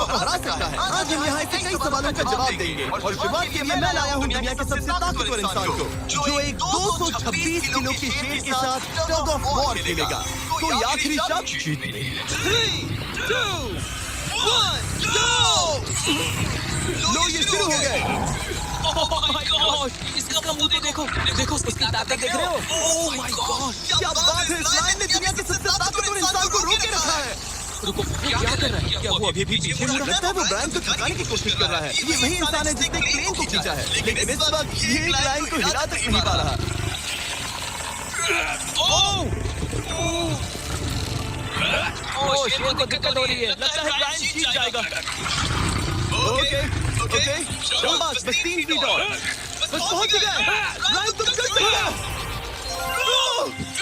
हरा सकता है। आज हम यहाँ ऐसे कई सवालों का जवाब देंगे और शुरुआत के लिए मैं लाया हूँ दुनिया के सबसे ताकतवर इंसान को, जो एक 226 किलो के शेर के साथ टग ऑफ वॉर खेलेगा। कोई आखिरी शब्द? 3, 2, 1, लो ये शुरू हो गए। ओह माय गॉड, इसका मुंह तो देखो, देखो उसकी ताकत देख रहे हो? ओह माय गॉड, क्या बात है, इस लायन ने दुनिया के सबसे ताकतवर इंसान को रोके रखा है। रुको, क्या कर रहा है? क्या वो अभी भी पीछे मुड़ रहा लगता है वो ब्रायन को थकाने की कोशिश कर रहा है। ये वही इंसान है जिसने प्लेन को खींचा है, लेकिन इस वक्त ये ब्रायन को हिला तक नहीं पा रहा। ओह, शेर को दिक्कत हो रही है। लगता है ब्रायन जीत जाएगा। ओके, शाबाश, बस 3 फीट और। बस पहुंच गए। ब्रायन तुम कर सकते हो।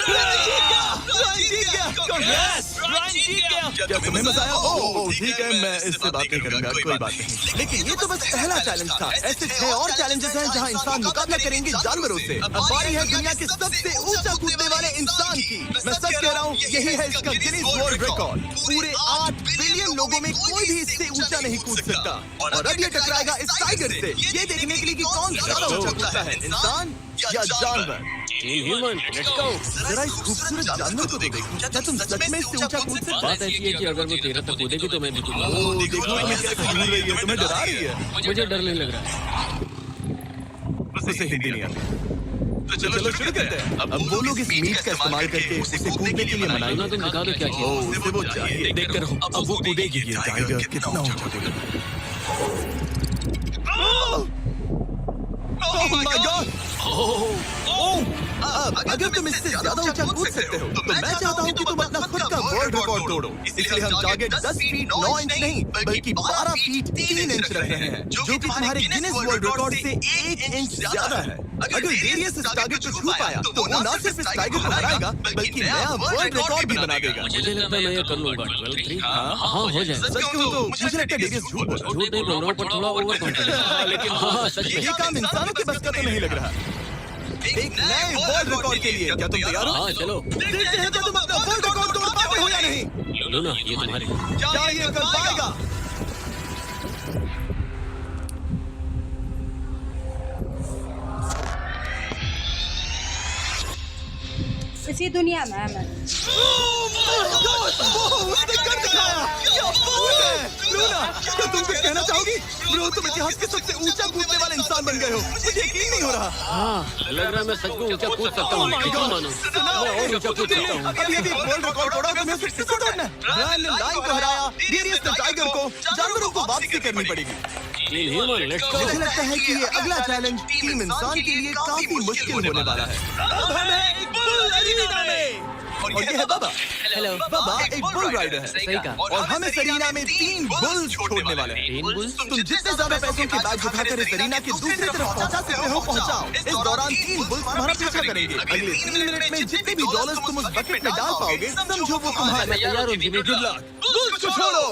ब्रायन जीत गया। यस, ब्रायन जीत गया। क्या तुम्हें मजा आया? ओह ठीक है, मैं इससे बात नहीं करूंगा, कोई बात नहीं। लेकिन ये तो बस पहला चैलेंज था। ऐसे 6 और चैलेंजेस हैं जहां इंसान मुकाबला करेंगे जानवरों से। अब बारी है दुनिया के सबसे ऊंचा कूदने वाले इंसान की। मैं सच कह रहा हूँ, यही है इसका गिनीज वर्ल्ड रिकॉर्ड। पूरे 8 बिलियन लोगों में कोई भी इससे ऊंचा नहीं कूद सकता। और अब ये टकराएगा इस टाइगर से, ये देखने के लिए कि कौन ज्यादा ऊंचा कूदता है, इंसान या जानवर। Human, let's go. जरा इस खूबसूरत जानवर को तो देखो। क्या तुम सच में इससे ऊंचा कूद सकते हो? बात ऐसी है कि अगर वो 13 तक कूदेगी तो मैं भी कूदूंगा। ओह, देखो ये कैसे घूम रही है, तुम्हें डरा रही है। मुझे डर नहीं लग रहा। उसे हिंदी नहीं आती। तो चलो शुरू करते हैं। अब वो लोग इस मीट का इस्तेमाल करके उसे कूदने के लिए मनाएंगे। तुम दिखा दो क्या चीज। ओह, उसे वो चाहिए। देखते रहो, अब वो कूदेगी। ये टाइगर कितना ऊंचा कूदेगा। Oh my God. अब अगर तुम इससे ज्यादा ऊंचा कूद सकते हो तो मैं चाहता हूँ कि तुम अपना खुद का वर्ल्ड रिकॉर्ड तोड़ो। इसलिए हम टारगेट 10 फीट 9 इंच नहीं बल्कि 12 फीट 3 इंच रख रहे हैं, जो कि तुम्हारे गिनीज वर्ल्ड रिकॉर्ड से 1 इंच ज्यादा है। अगर डेरियस इस टारगेट को छू पाया तो वो न सिर्फ इस टाइगर को हराएगा बल्कि नया वर्ल्ड रिकॉर्ड भी बना देगा। मुझे लगता है मैं ये कर लूंगा। 12-3 हाँ हो जाए। सच कहूँ तो मुझे लगता है डेरियस झूठ बोल रहा है। झूठ नहीं बोल रहा हूँ, पर थोड़ा ओवर कॉन्फिडेंस। लेकिन हाँ सच में ये काम इंसानों के बस का तो नहीं लग रहा। एक नए वर्ल्ड रिकॉर्ड के लिए क्या तुम तैयार हो? हाँ चलो। देखते हैं कि तुम अपना वर्ल्ड रिकॉर्ड तोड़ पाते हो या नहीं। लूना, ये तुम्हारी। क्या ये कर पाएगा? इसी दुनिया में मैं उसने कर दिखाया। क्या बात है लूना, क्या तुम कुछ कहना चाहोगी? ब्रो, तुम इतिहास के सबसे ऊंचा कूदने वाले इंसान बन गए हो। मुझे यकीन नहीं हो रहा। हाँ लग रहा है मैं सच में ऊंचा कूद सकता हूँ। यकीन मानो, मैं और ऊंचा कूद सकता हूँ। अब ये भी वर्ल्ड रिकॉर्ड तोड़ा, तुम्हें फिर से तोड़ना है। ब्रायन ने लाइन को हराया, डेरियस ने टाइगर को, जानवरों को वापसी करनी पड़ेगी। Team human, let's go. मुझे लगता है कि ये अगला चैलेंज टीम इंसान के लिए काफी मुश्किल होने वाला है। अब हम हैं एक बुल अरीना में और ये है बाबा। हेलो। बाबा एक बुल राइडर है। सही कहा। और हम इस अरीना में 3 बुल्स छोड़ने वाले हैं। 3 बुल्स? तुम जितने ज्यादा पैसों के बैग उठाकर इस अरीना के दूसरी तरफ पहुंचा सकते हो पहुंचाओ। इस दौरान 3 बुल्स तुम्हारा पीछा करेंगे। अगले 3 मिनट में जितने भी डॉलर्स तुम उस बकेट में डाल पाओगे समझो वो तुम्हारे। मैं तैयार हूँ जिमी। Good luck. बुल्स को छोड़ो।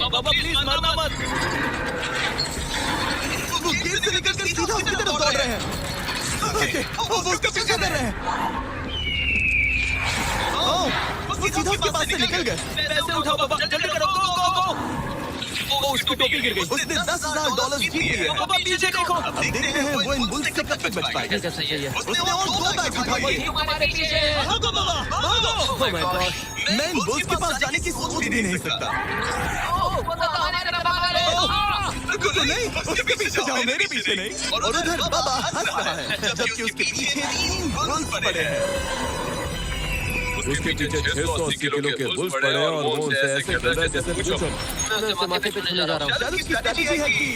बाबा प्लीज मरना मत। वो गेट से निकलकर सीधा उसकी तरफ दौड़ रहे हैं। वो उसका पीछा कर रहे हैं। वो सीधा उसके पास से निकल गए। पैसे उठाओ बाबा, जल्दी करो, गो गो गो। वो उसकी टोपी गिर गई। उसने $10,000 जीत लिए। बाबा पीछे देखो। अब देखते हैं वो इन बुल्स से कब तक बच पाएगा। ठीक है, सही है। उसने और 2 बैग उठा लिए। हमारे पीछे है। भागो बाबा, भागो। Oh my God. मैं इन बुल्स के पास जाने की सोच भी नहीं सकता। रुको नहीं, उसके पीछे जाओ, मेरे पीछे नहीं। और उधर बाबा हंस रहा है जबकि उसके पीछे 3 बुल्स पड़े हैं। उसके पीछे 680 किलो के बुल्स पड़े हैं और वो उनसे ऐसे कर रहा है जैसे पूछो। मैं उससे माथे पे छूने जा रहा हूँ। शायद उसकी स्ट्रैटेजी है कि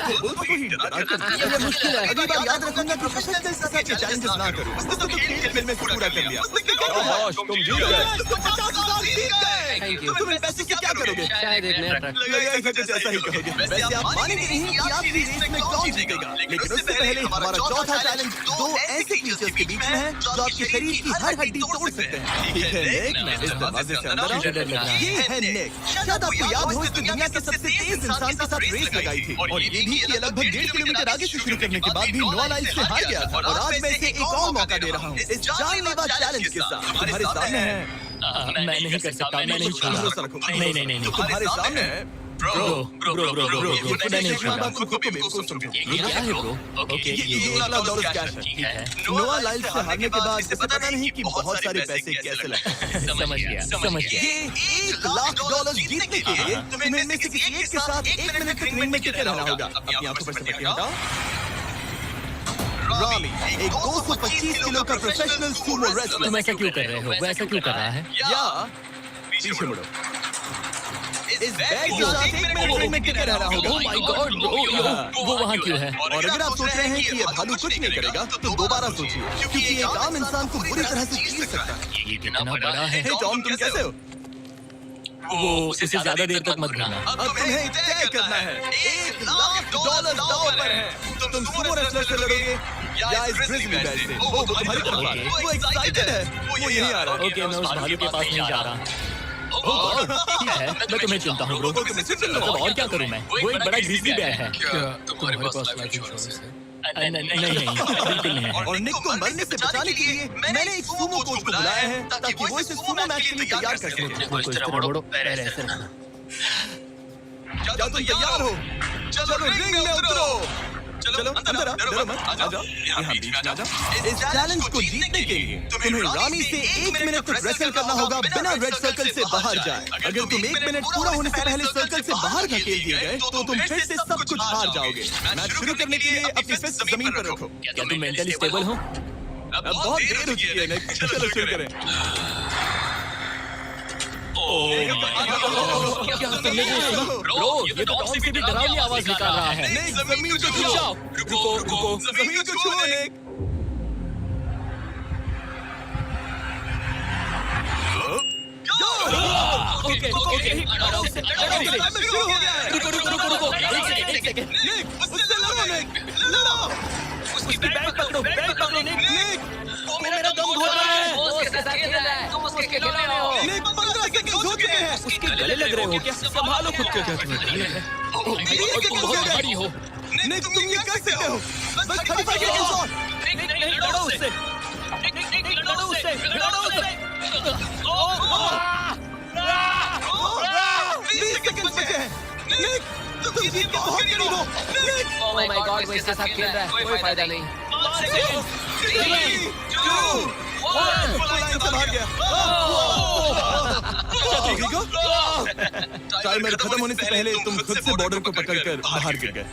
वो बुल्स को ही डराकर। ये मुश्किल है। अगली बार याद रखूंगा कि प्रोफेशनल से चैलेंजेस ना करूं। उसने तो खेल खेल में पूरा कर लिया। शाबाश, तुम जीत गए। तुम 50,000 जीत गए। Thank you. तुम इन पैसे से क्या करोगे? शायद एक नया ट्रक। लगा ऐसा कुछ ऐसा ही कहोगे। वैसे आप मानेंगे नहीं कि आखिरी रेस में कौन जीतेगा। लेकिन उससे पहले हमारा चौथा चैलेंज 2 ऐसे क्रीचर्स के बीच में है जो आपके शरीर की हर हड्डी तोड़ सकते हैं। ठीक है निक, इस दरवाजे से अंदर आओ। ये है निक। शायद आपको याद हो इसने दुनिया के सबसे तेज इंसान के साथ रेस लगाई थी और ये भी कि लगभग 1.5 किलोमीटर आगे से शुरू करने के बाद भी नोआ लाइल से हार गया था। और आज मैं इसे एक और मौका दे रहा हूँ इस जानलेवा चैलेंज के साथ। तुम्हारे सामने है मैं नहीं कर सकता, मैं नहीं छूंगा। भरोसा रखो। नहीं नहीं नहीं नहीं। तुम्हारे सामने है। ब्रो मैं नहीं छूंगा। खुद को बेवकूफ समझो। ये क्या है ब्रो? ओके ये $1 लाख कैश है। ठीक है। नोआ लाइल से हारने के बाद इसे पता नहीं कि बहुत सारे पैसे कैसे लगे। समझ गया। ये $1 लाख जीतने के लिए तुम्हें इनमें से किसी एक के साथ 1 मिनट तक रिंग में टिके रहना होगा। अपनी आंखों पर से पट्टी हटाओ। रामी एक 225 किलो का प्रोफेशनल सूमो रेसलर। तुम ऐसा क्यों कर रहे हो? वो ऐसा क्यों कर रहा है? या पीछे मुड़ो। इस बैग के साथ 1 मिनट रिंग में टिके रहना होगा। ओह माय गॉड ब्रो, वो वहाँ क्यों है? और अगर आप सोच रहे हैं कि ये भालू कुछ नहीं करेगा तो दोबारा सोचिए, क्योंकि एक आम इंसान को बुरी तरह से चीर सकता है। ये कितना बड़ा है। हे टॉम, तुम कैसे हो? वो उसे ज्यादा देर तक मत घूमना। अब तुम्हें तय करना है। $1 लाख दांव पर है। तुम सूमो रेसलर से लड़ोगे या इस ग्रिजली बैग से? वो तुम्हारी तरफ आ रहा है। वो एक्साइटेड है। वो यहीं आ रहा है। ओके मैं उस भालू के पास नहीं जा रहा। ठीक है, मैं तुम्हें चुनता हूँ ब्रो। मतलब और क्या करूँ मैं? वो एक बड़ा ग्रिजली बैग है। तुम्हारे पास लाइफ इंश्योरेंस है? नहीं बिल्कुल नहीं है। और निक को मरने से बचाने के लिए मैंने एक सूमो कोच को बुलाया है ताकि वो इसे सूमो मैच के लिए तैयार कर सके। कोई इस तरह बोलो, पैर ऐसे रखना। क्या तुम तैयार हो? चलो रिंग में उतरो। चलो अंदर आओ, डरो मत, आ जाओ यहाँ बीच में आ जाओ। इस चैलेंज को जीतने के लिए तुम्हें रामी से 1 मिनट तक रेसल करना होगा बिना रेड सर्कल से बाहर जाए। अगर तुम 1 मिनट पूरा होने से पहले सर्कल से बाहर धकेल दिए गए तो तुम फिर से सब कुछ हार जाओगे। मैच शुरू करने के लिए अपनी फिस्ट जमीन पर रखो। क्या तुम मेंटली स्टेबल हो? अब बहुत देर हो चुकी है निक, चलो शुरू करें। क्या तुमने ये सुना? ब्रो ये तो टॉम से भी डरावनी आवाज निकाल रहा है। निक जमीन को छुओ। रुको जमीन को छुओ निक। ओके शुरू हो गया है। रुको एक सेकंड। निक उससे लड़ो निक, लड़ो। उसकी बैग पकड़ो निक। वो मेरा दम घोट रहा है। उसके साथ खेल रहा है। तुम उसके खिलौने हो। निक 15 सेकंड हो चुके हैं। उसके गले लग रहे हो क्या? संभालो खुद को। क्या तुम्हें गले लग रहा है? तुम बहुत भारी हो। निक तुम ये कर सकते हो। बस 35 सेकंड और। नहीं लड़ो उससे। लड़ो उससे। 20 सेकंड बचे हैं। निक तुम जीत के बहुत करीब हो। निक ओह माय गॉड वो इसके साथ खेल रहा है। कोई फायदा नहीं। 3, 2, 1 लाइन से भाग गया। ठीक हो? टाइमर खत्म होने से पहले तुम खुद से बॉर्डर को पकड़कर बाहर गिर गए।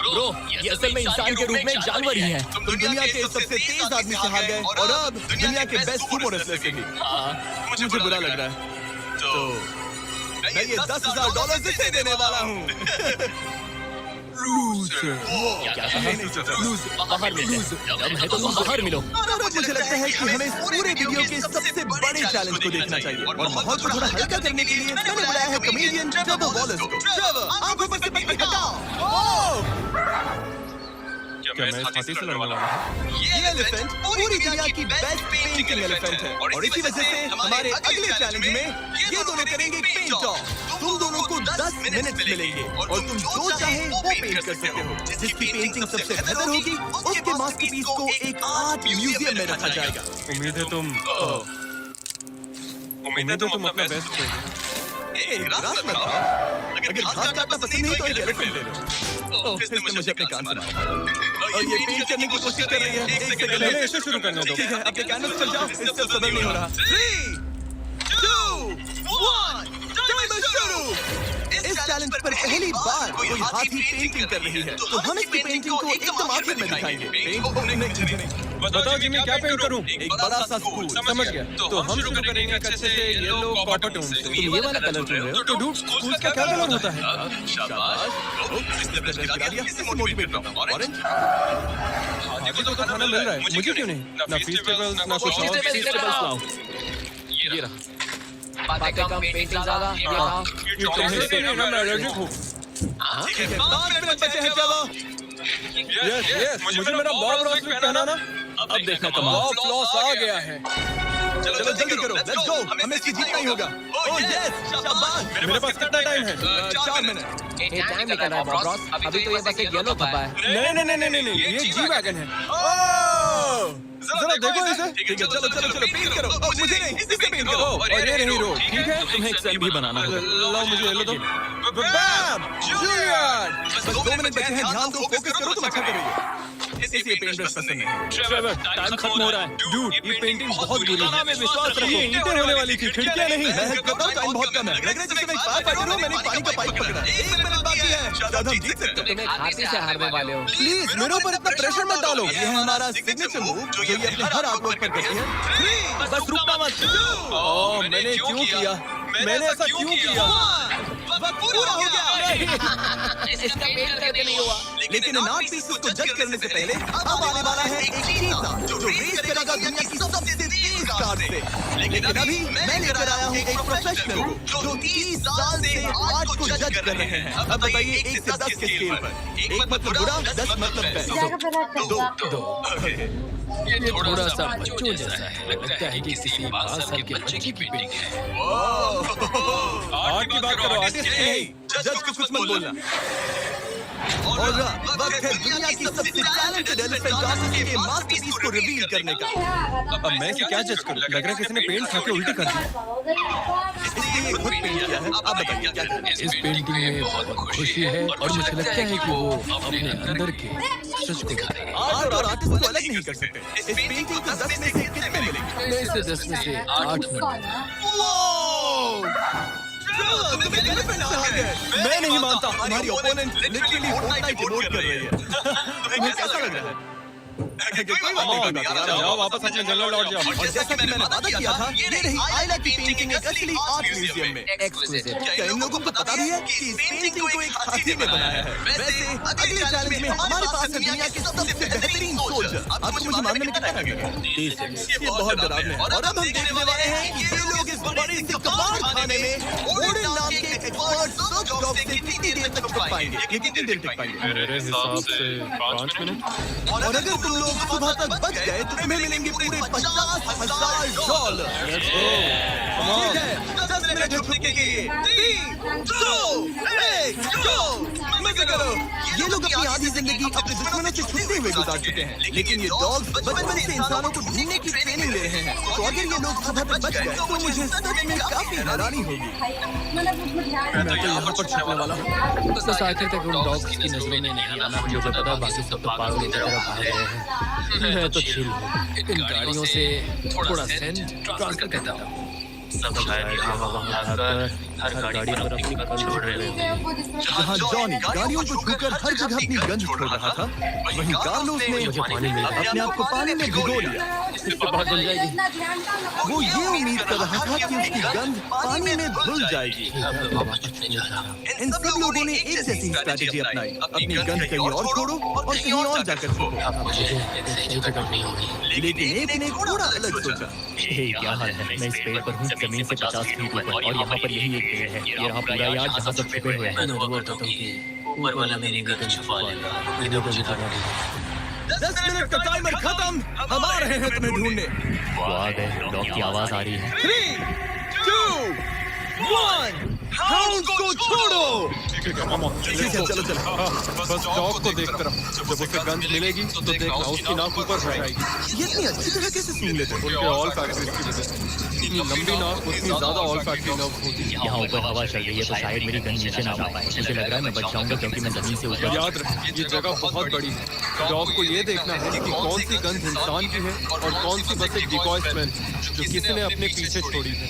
ब्रो ये असल में इंसान के रूप में एक जानवर ही है। तुम दुनिया के सबसे तेज आदमी से हार गए और अब दुनिया के बेस्ट सूमो रेसलर से भी। मुझे बुरा लग रहा है तो मैं ये $10,000 इसे देने वाला हूँ। क्या बाहर मिलो। दम है तो तुम बाहर मिलो। और अब मुझे लगता है कि हमें इस पूरे वीडियो के सबसे बड़े चैलेंज को देखना चाहिए और माहौल को थोड़ा हल्का करने के लिए मैंने बुलाया है कमेडियन ट्रेवर वॉलेस को। ट्रेवर आंखों पर से पट्टी हटाओ। क्या मैं इस हाथी से लड़ने वाला हूँ? ये एलिफेंट पूरी दुनिया की बेस्ट पेंटिंग एलिफेंट है और इसी वजह से हमारे अगले चैलेंज में ये दोनों करेंगे पेंट ऑफ। तुम दोनों को 10 मिनट मिलेंगे और तुम जो चाहे वो पेंट कर सकते हो। जिसकी पेंटिंग सबसे बेहतर होगी उसके मास्टरपीस को एक आर्ट म्यूजियम में रखा जाएगा। उम्मीद है तुम अपना बेस्ट दोगे। निराश मत हो। अगर घास काटना पसंद नहीं तो एक एलिफेंट ले लो। इसने मुझे अपने कान सुना और ये पेंट करने की कोशिश कर रही है। 1 सेकंड पहले ऐसे शुरू करने दो। ठीक है अपने कैनवस चल जाओ। इससे सदर नहीं हो रहा। 3, 2, 1 टाइमर शुरू। इस चैलेंज पर पहली बार कोई हाथी पेंटिंग कर रही है तो हम इसकी पेंटिंग को एकदम आखिर में दिखाएंगे। पेंट बताओ जिमी क्या पेंट करूं? एक बड़ा सा स्कूल। समझ गया। तो हम शुरू करेंगे अच्छे से येलो कॉपर टोन से। तुम ये वाला कलर चुन रहे हो? तो डूड स्कूल का क्या कलर होता है? ऑरेंज। हाथी को तो खाना मिल रहा है, मुझे क्यों नहीं? ना फेस्टिवल्स ना कुछ और। ये रहा। बातें कम पेंटिंग ज्यादा। ये रहा। ये तुम्हें से नहीं, मैं एलर्जिक हूँ। ठीक है 5 मिनट बचे हैं ट्रेवर। यस मुझे मेरा बॉब रॉस भी पहना ना। अब देखना कमाल। बॉब फ्लॉस आ गया है। चलो जल्दी करो। Let's go. हमें इसकी जीतना ही होगा। ओह यस शाबाश। मेरे पास कितना टाइम है? 4 मिनट। टाइम निकल रहा है बॉब रॉस। अभी तो ये बस एक येलो थप्पा है। नहीं, ये जी वैगन है। जरा देखो इसे। ठीक है, चलो चलो चलो पेंट करो। ओ, मुझे नहीं, इसे पेंट करो। और ये रही रोड, ठीक है? तुम्हें एक सन भी बनाना होगा। लाओ मुझे येलो दो। बैम! जूलियट! बस 2 मिनट बचे हैं, ध्यान दो, फोकस करो, तुम अच्छा करोगे। इसे पेंट ब्रश पसंद नहीं। ट्रेवर, टाइम खत्म हो रहा है। डूड, ये पेंटिंग बहुत बुरी है। में विश्वास रखो। ये ईंटें होने वाली थी, खिड़कियां नहीं। मैं बताऊं, टाइम बहुत कम है। लग रहा है जैसे मैं एक फायर फाइटर हूं, मैंने पानी का पाइप पकड़ा। 1 मिनट बाकी है, शायद हम जीत सकते हैं। तुम्हें खांसी से हारने वाले हो। प्लीज मेरे ऊपर इतना प्रेशर मत डालो। ये है हमारा सिग्नेचर मूव जो ये अपने हर आउटवर्क पर करती है। बस रुकना मत। ओह, मैंने क्यों किया? मैंने ऐसा क्यों किया? पूरा हो गया। इसका पेट करके नहीं हुआ। लेकिन इन आर्ट पीसेस को जज करने से पहले अब आने वाला है एक चीता जो रेस करेगा दुनिया की सबसे तेज कार से। लेकिन अभी मैं लेकर आया हूँ एक प्रोफेशनल को जो 30 साल से आर्ट को जज कर रहे हैं। अब बताइए 1 से 10 के स्केल पर 1 मतलब बुरा, 10 मतलब बेस्ट। दो। ये थोड़ा सा बच्चों जैसा है। लगता है कि किसी 5 साल के बच्चे की पेंटिंग है। आर्ट की बात करो, आर्टिस्ट। जज को कुछ मत बोलना। और वक्त है दुनिया की सबसे टैलेंटेड एलिफेंट आर्टिस्ट के मास्टरपीस को रिवील करने का। अब मैं इसे क्या जज करूं? लग रहा है किसी ने पेंट खा के उल्टी कर दी। इसलिए खुद पेंट किया है। आप बताइए क्या करना है? इस पेंटिंग में बहुत खुशी है और मुझे लगता है कि वो अपने अंदर के सच को दिखा रहे हैं। आर्ट और आर्टिस्ट को अलग नहीं कर सकते। इस पेंटिंग को 10 में से कितने मिलेंगे? मैं इसे 10 में से 8 तुम एक एलिफेंट से हार गए। मैं नहीं मानता। हमारी ओपोनेंट लिटरली फोर्टनाइट इमोट कर रही है। तुम्हें कैसा लग रहा है? कोई बात नहीं, जाओ वापस अपने जंगल लौट जाओ। और जैसा कि मैंने वादा किया था, ये रही आइला की पेंटिंग एक असली आर्ट म्यूजियम में। एक्सक्लूसिव। क्या इन लोगों को पता भी है कि इस पेंटिंग को एक हाथी ने बनाया है? वैसे अगले चैलेंज में हमारे पास है दुनिया के सबसे बेहतरीन सोल्जर। आपको मुझे मारने में कितना टाइम लगेगा? ये बहुत डरावना है। और अब हम देखने वाले हैं कि ये लोग इस बड़े से कबाड़ खाने में ओडेन नाम के एक एक्सपर्ट सर्च डॉग से कितनी देर तक टिक पाएंगे? ये कितनी देर टिक पाएंगे? मेरे हिसाब से 5 मिनट। और अगर तुम लोग सुबह तक बच गए तो तुम्हें मिलेंगे पूरे $50,000। ठीक है, 10 मिनट रुकने के लिए। 3, 2, 1, go! मजे करो। ये लोग अपनी आधी जिंदगी अपने दुश्मनों से छुपते हुए गुजार चुके हैं, लेकिन ये डॉग्स बचपन से इंसानों को ढूंढने की ट्रेनिंग ले रहे हैं। तो अगर ये लोग सुबह तक बच गए तो मुझे सच में काफी हैरानी होगी। मैं तो यहाँ पर छिपने वाला हूँ। बस आखिर तक उन डॉग्स की नजरों में नहीं आना। मुझे पता बाकी सब तो पागलों की तरह भाग रहे हैं। मैं तो चिल हूँ। इन गाड़ियों से थोड़ा सेंट ट्रांसफर करता हूँ। सब शायद हर गाड़ी पर अपनी गंध छोड़ रहे हैं। जहाँ जॉनी गाड़ियों को छूकर हर जगह अपनी गंध छोड़ रहा था, वहीं कार्लोस ने मुझे पानी मिल गया। अपने आप को पानी में भिगो लिया। इसके बाद बन जाएगी। वो ये उम्मीद कर रहा था कि उसकी गंध पानी में धुल जाएगी। इन सब लोगों ने एक जैसी स्ट्रैटेजी अपनाई। अपनी गंध कहीं और छोड़ो और कहीं और जाकर छुपो। लेकिन एक ने थोड़ा अलग सोचा। क्या हाल है? मैं इस पेड़ पर हूँ, जमीन से 50 फीट ऊपर, और यहाँ पर यही एक पेड़ है। ये रहा पूरा यार्ड जहाँ सब छुपे हुए हैं। ऊपर वाला मेरी गंध छुपा लेगा। 10 मिनट का टाइमर खत्म। हम आ रहे हैं तुम्हें ढूंढने। वो आ गए। डॉग की आवाज आ रही है। 3, 2, 1, हाउंड को छोड़ो। ठीक है, मामा। ठीक है, चलो चलो। बस डॉग को देखते रहो। जब उसे गंध मिलेगी तो देखना उसकी नाक ऊपर उठ जाएगी। ये इतनी अच्छी तरह कैसे सूंघ लेते हो? उनके ऑल फैक्ट्री की वजह से। जितनी लंबी नाक उतनी ज्यादा ऑल फैक्ट्री नर्व होती है। यहाँ ऊपर हवा चल रही है तो शायद मेरी गंध नीचे ना आ पाए। मुझे लग रहा है मैं बच जाऊंगा क्योंकि मैं जमीन से ऊपर। याद रहे, ये जगह बहुत बड़ी है। डॉग को ये देखना है कि कौन सी गंध इंसान की है और कौन सी बस एक डिकॉय स्मेल जो किसी ने अपने पीछे छोड़ी है।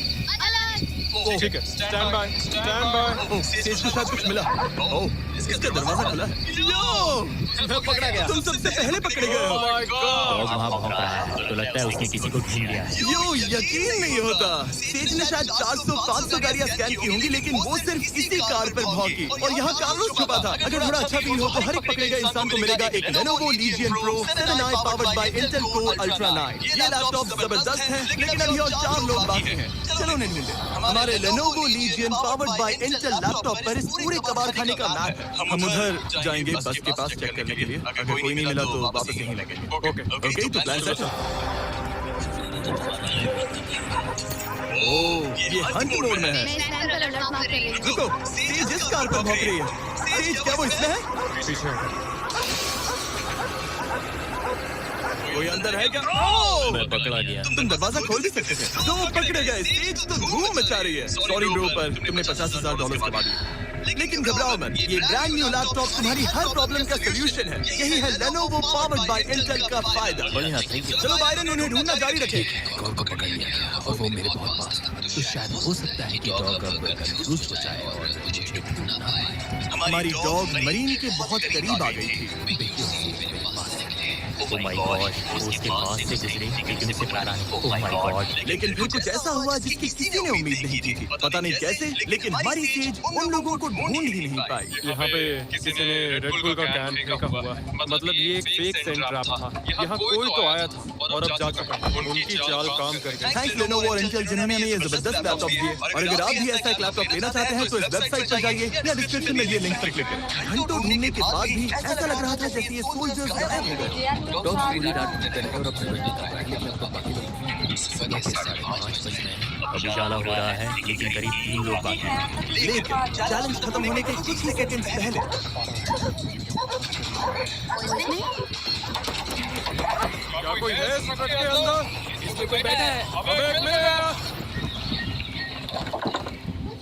ठीक है, stand by, stand by. Stage के साथ कुछ मिला। ओह, इसका दरवाजा खुला है। यो, मैं पकड़ा गया। तुम सबसे पहले पकड़े गए हो। डॉग वहाँ भौंक रहा है तो लगता है उसने किसी को ढूंढ लिया है। यो, यकीन नहीं होता। स्टेज ने शायद 400-500 गाड़ियां स्कैन की होंगी, लेकिन वो सिर्फ इसी कार पर भौंकी और यहाँ कार्लोस छुपा था। अगर थोड़ा अच्छा फील हो तो हर एक पकड़े गए इंसान को मिलेगा एक Lenovo Legion Pro 7i powered by Intel Core Ultra 9। ये लैपटॉप जबरदस्त है, लेकिन अभी और 4 लोग बाकी हैं। चलो नहीं मिले। हमारे Lenovo Legion powered by Intel laptop पर इस पूरे कबाड़ खाने का मैप है। हम उधर जाएंगे बस के पास चेक करने के लिए। अगर कोई नहीं मिला तो वापस यहीं लगेंगे। ओके, तो प्लान सेट है। ओह, ये हंट मोड में है। रुको, स्टेज इस कार पर भौंक रही है। स्टेज क्या वो इसमें है? पीछे कोई अंदर है क्या? ओह! मैं पकड़ा गया। तुम दरवाजा खोल भी सकते थे। दो पकड़े गए। स्टेज तो धूम मचा रही है। सॉरी ब्रो, पर तुमने $50,000 कमा दिए। लेकिन घबराओ मत, ये ब्रांड न्यू लैपटॉप तुम्हारी हर प्रॉब्लम का सोल्यूशन है। यही है Lenovo पावर्ड बाय इंटेल का फायदा। बढ़िया, थैंक यू। चलो बायरन, उन्हें ढूंढना जारी रखें। एक और को पकड़ लिया गया और वो मेरे बहुत पास था। तो शायद हो सकता है कि डॉग अब कंफ्यूज हो जाए और मुझे ढूंढना पाए। हमारी डॉग मरीन के बहुत करीब आ गई थी। ओह माय गॉड, वो उसके पास से गुजरे लेकिन उसे पारा नहीं। Oh my God. लेकिन फिर कुछ ऐसा हुआ जिसकी किसी ने उम्मीद नहीं की थी। पता नहीं कैसे, लेकिन हमारी सेज उन लोगों को ढूंढ ही नहीं पाई। यहाँ पे किसी ने रेड बुल का कैन फेंका हुआ है। मतलब ये एक फेक सेंट ट्रैप था। यहाँ कोई तो आया था और अब जा चुका है। उनकी चाल काम कर गई। थैंक्स Lenovo और इंटेल जिन्होंने हमें ये जबरदस्त लैपटॉप दिए। और अगर आप भी ऐसा एक लैपटॉप लेना चाहते हैं तो इस वेबसाइट पर जाइए या डिस्क्रिप्शन में दिए लिंक पर क्लिक करें। घंटों ढूंढने के बाद भी ऐसा लग रहा था जैसे ये सोल्जर्स गायब हो गए। डॉग पूरी रात ढूंढते रहे और अब समझ नहीं कर पाए, लेकिन अब तो बाकी लोग सुबह के 5:30 बज रहे हैं। अब उजाला हो रहा है लेकिन करीब 3 लोग बाकी हैं। लेकिन चैलेंज खत्म होने के कुछ ही सेकंड्स पहले क्या कोई है इस ट्रक के अंदर? इसमें कोई बैठा है। अबे एक मिनट यार।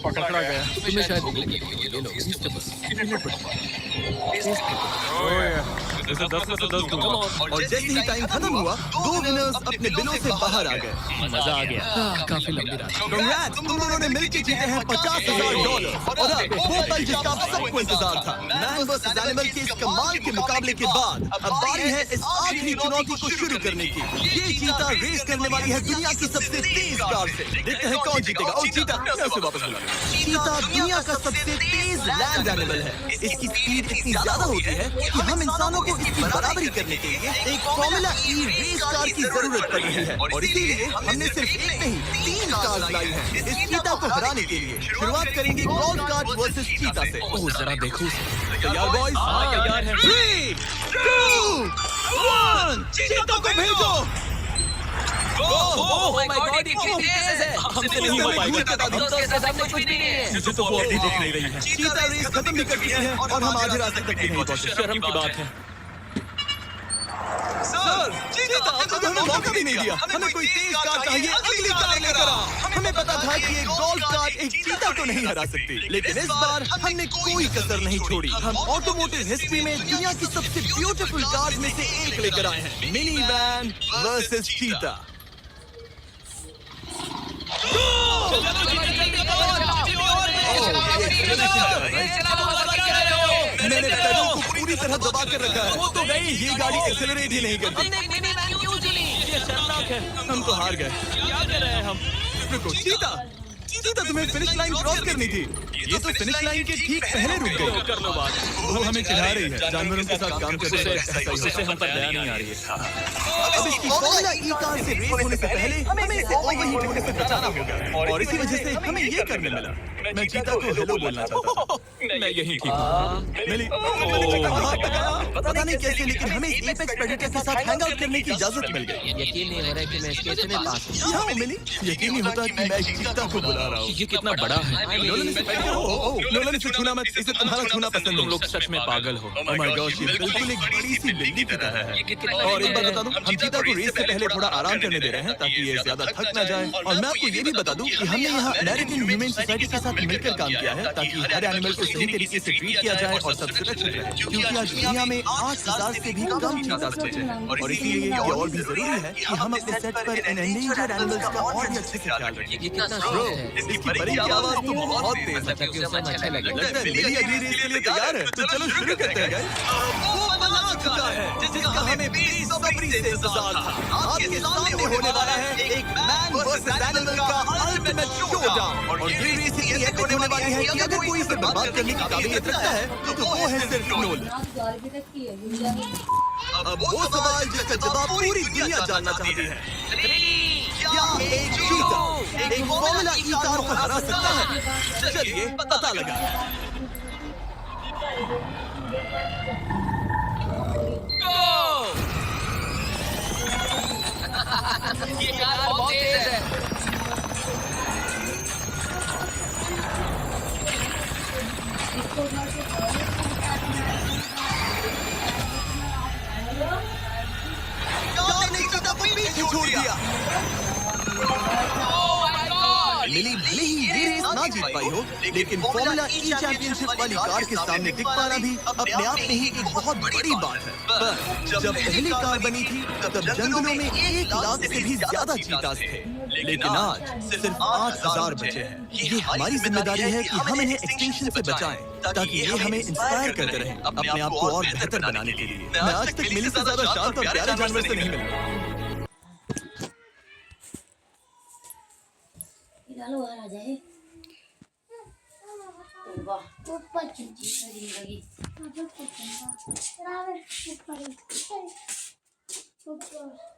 पकड़ा गया। तुम्हें शायद भूख लगी होगी, ले लो इससे बस। ओए, इसे 10 में से 10 दूंगा। और जैसे ही टाइम खत्म हुआ, दो विनर्स अपने बिलों से बाहर आ गए। मजा आ गया। काफी लंबी रात। Congrats, तुम दोनों ने मिलकर जीते हैं $50,000 और अब वो पल जिसका आप सबको इंतजार था। मैन वर्सेस एनिमल के इस कमाल के मुकाबले के बाद अब बारी है इस आखिरी चुनौती को शुरू करने की। ये चीता रेस करने वाली है दुनिया की सबसे तेज कार से। देखते हैं कौन जीतेगा। ओ चीता, मैं उसे वापस बुला लूं। चीता दुनिया का सबसे तेज लैंड एनिमल है। इसकी स्पीड इतनी ज्यादा होती है कि हम इंसानों को इसकी बराबरी करने के लिए एक फॉर्मूला ई रेस कार की जरूरत पड़ रही है। और इसीलिए हमने सिर्फ एक नहीं 3 कार्स लाई हैं इस चीता को हराने के लिए। शुरुआत करेंगे गोल्फ कार्ट वर्सेस चीता से। ओह जरा देखो उसे। तैयार बॉयज? हाँ, तैयार है। 3, 2, 1, चीता को भेजो। ओह माय गॉड, ये कितनी तेज है। हमसे नहीं हो पाएगा। हम तो उसके सामने कुछ भी नहीं है। मुझे तो वो अभी देख नहीं रही है। चीता रेस खत्म भी कर दी है और हम आधे रास्ते तक भी नहीं पहुंचे। शर्म की बात है। सर, चीता आपने हमें मौका भी नहीं दिया। हमें कोई तेज कार चाहिए, अगली कार लेकर आ। हमें पता था कि एक गोल्फ कार एक चीता को नहीं हरा सकती, लेकिन इस बार हमने कोई कसर नहीं छोड़ी। हम ऑटोमोटिव हिस्ट्री में दुनिया की सबसे ब्यूटीफुल कार्स में से एक लेकर आए हैं। मिनी वैन वर्सेस चीता। मैंने पैडल को पूरी तरह दबा कर रखा है। वो तो गई। ये गाड़ी एक्सेलरेट ही नहीं करती। ये शर्मनाक है। हम तो हार गए। क्या कर रहे हैं हम? रुको, चीता चीता तुम्हें फिनिश लाइन क्रॉस करनी थी। ये तो फिनिश लाइन के ठीक पहले रुक गई। कर लो बात। वो हमें चिढ़ा रही है। जानवरों के साथ काम करने से ऐसा ही उससे होता है। हम पर दया नहीं आ रही है। अब इसकी फॉर्मूला ई कार से रेस होने से पहले हमें इसे ओवरहीट होने से बचाना होगा और इसी वजह से हमें ये करने मिला। मैं चीता को हेलो बोलना चाहता था। मैं यही ठीक हूँ। मिली पता नहीं कैसे, लेकिन हमें इस एपेक्स प्रेडेटर के साथ हैंग आउट करने की इजाजत मिल गई। यकीन नहीं हो रहा है कि मैं इसके इतने पास हूँ। हाँ मिली, यकीन नहीं होता कि मैं एक चीता को बुला रहा हूँ। ये कितना बड़ा है। नोलन इसे छूना मत, इसे तुम्हारा छूना पसंद तुम नहीं। लोग सच में पागल हो। Oh my gosh, ये बिल्कुल एक बड़ी सी बिल्ली की तरह है। और एक बात बता दूं, हम चीता को रेस से पहले थोड़ा आराम करने दे रहे हैं ताकि ये ज्यादा थक ना जाए। और मैं आपको ये भी बता दूं कि हमने यहाँ अमेरिकन ह्यूमन सोसाइटी के साथ मिलकर काम किया है ताकि हर एनिमल को सही तरीके से ट्रीट किया जाए और सब सुरक्षित रहे। क्योंकि आज दुनिया में 8,000 से भी कम चीता बचे हैं और इसीलिए ये और भी जरूरी है कि हम अपने सेट पर इन एंडेंजर्ड एनिमल्स का और भी अच्छे से ख्याल रखें। ये कितना शोर है। इसकी परी की आवाज तो बहुत तेज है। ताकि उसे अच्छा लगे। लगता है मिली अगली रेस के लिए तैयार है। तो चलो शुरू करते हैं गाइस। वो पल आ चुका है जिसका हमें बेसब्री से इंतजार था। आपके सामने होने वाला है एक मैन वर्सेस एनिमल का अल्टीमेट शोडाउन। और ये रेस इतनी एपिक होने वाली है कि अगर कोई इसे बर्बाद करने की काबिलियत रखता है तो वो है सिर्फ नोलन। अब वो सवाल जिसका जवाब पूरी दुनिया जानना चाहती है, क्या एक चीता एक फॉर्मूला ई कार को हरा सकता है? चलिए पता लगा। ये कार बहुत तेज है। कार ना जीत पाई हो, लेकिन फॉर्मूला ई चैंपियनशिप वाली कार के सामने टिक पाना भी अपने आप में ही एक बहुत बड़ी बात है। पर जब पहली कार बनी थी तब जंगलों में 1 लाख से भी ज्यादा चीतास थे, लेकिन आज सिर्फ 8,000 बचे हैं। ये हमारी जिम्मेदारी है कि हम इन्हें एक्सटिंक्शन से बचाएं, ताकि ये हमें इंस्पायर करते रहें अपने आप को और बेहतर बनाने के लिए। मैं आज तक मिली से ज्यादा शांत और प्यारे जानवर से नहीं मिला। लालो आ जाए ऊपर खिंची जिंदगी ऊपर